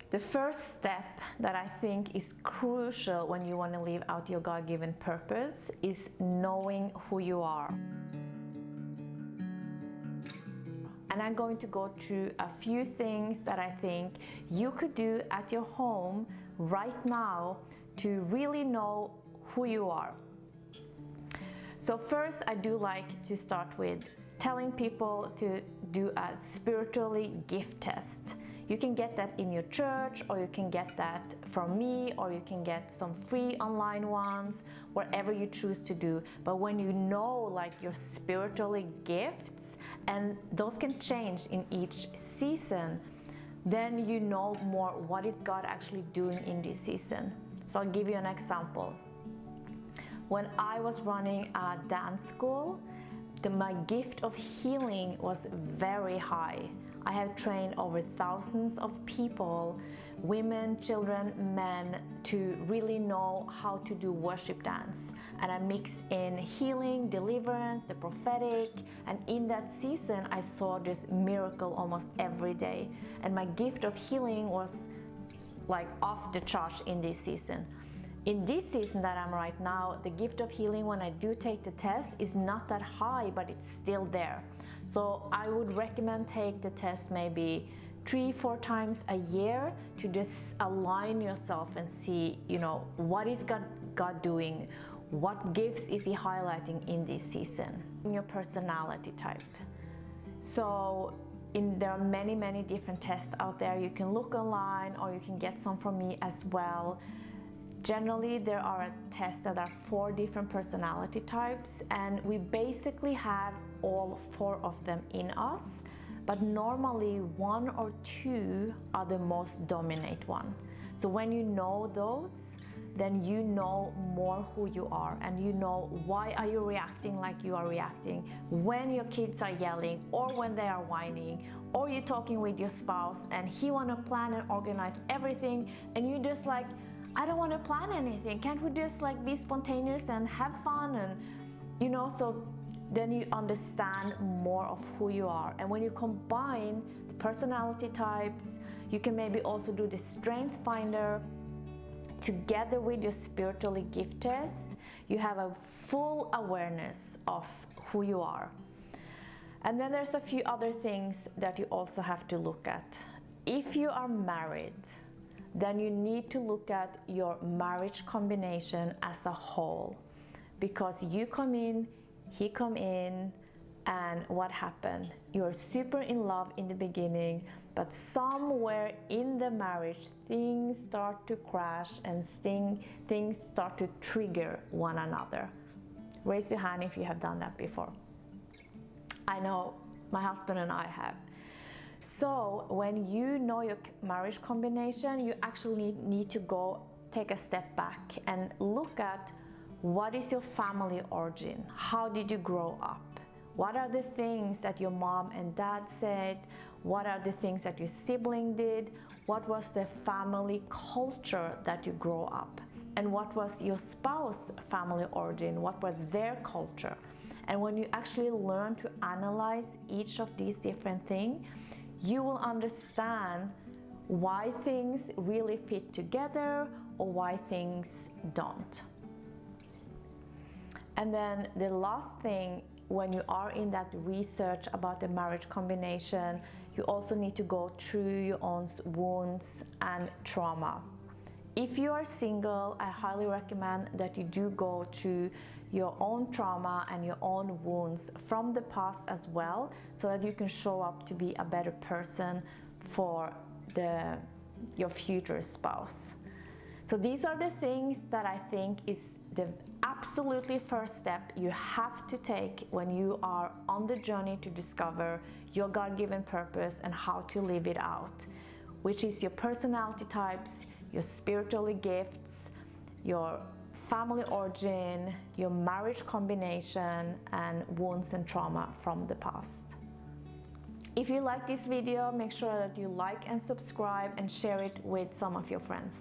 The first step that I think is crucial when you want to live out your God-given purpose is knowing who you are. And I'm going to go through a few things that I think you could do at your home right now to really know who you are. So first, I do like to start with telling people to do a spiritually gift test. You can get that in your church, or you can get that from me, or you can get some free online ones, wherever you choose to do. But when you know like your spiritually gifts, and those can change in each season, then you know more what is God actually doing in this season. So I'll give you an example. When I was running a dance school, my gift of healing was very high. I have trained over thousands of people, women, children, men, to really know how to do worship dance. And I mix in healing, deliverance, the prophetic, and in that season I saw this miracle almost every day. And my gift of healing was like off the charts in this season. In this season that I'm right now, the gift of healing, when I do take the test, is not that high, but it's still there. So I would recommend take the test maybe 3-4 times a year to just align yourself and see, you know, what is God doing? What gifts is He highlighting in this season? Your personality type. So there are many different tests out there. You can look online, or you can get some from me as well. Generally, there are tests that are 4 different personality types, and we basically have all 4 of them in us, but normally 1 or 2 are the most dominant one. So when you know those, then you know more who you are, and you know why are you reacting like you are reacting when your kids are yelling, or when they are whining, or you're talking with your spouse and he want to plan and organize everything, and you just like, I don't want to plan anything. Can't we just like be spontaneous and have fun? And you know, so then you understand more of who you are. And when you combine the personality types, you can maybe also do the strength finder together with your spiritually gift test. You have a full awareness of who you are. And then there's a few other things that you also have to look at. If you are married, then you need to look at your marriage combination as a whole, because you come in, he come in, and what happened? You're super in love in the beginning, but somewhere in the marriage things start to crash and things start to trigger one another. Raise your hand if you have done that before. I know my husband and I have. So when you know your marriage combination, you actually need to go take a step back and look at what is your family origin. How did you grow up? What are the things that your mom and dad said? What are the things that your sibling did? What was the family culture that you grew up? And what was your spouse's family origin? What was their culture? And when you actually learn to analyze each of these different things, you will understand why things really fit together or why things don't. And then the last thing, when you are in that research about the marriage combination, you also need to go through your own wounds and trauma. If you are single, I highly recommend that you do go through your own trauma and your own wounds from the past as well, so that you can show up to be a better person for your future spouse. So these are the things that I think is the absolutely first step you have to take when you are on the journey to discover your God-given purpose and how to live it out, which is your personality types, your spiritual gifts, your family origin, your marriage combination, and wounds and trauma from the past. If you like this video, make sure that you like and subscribe and share it with some of your friends.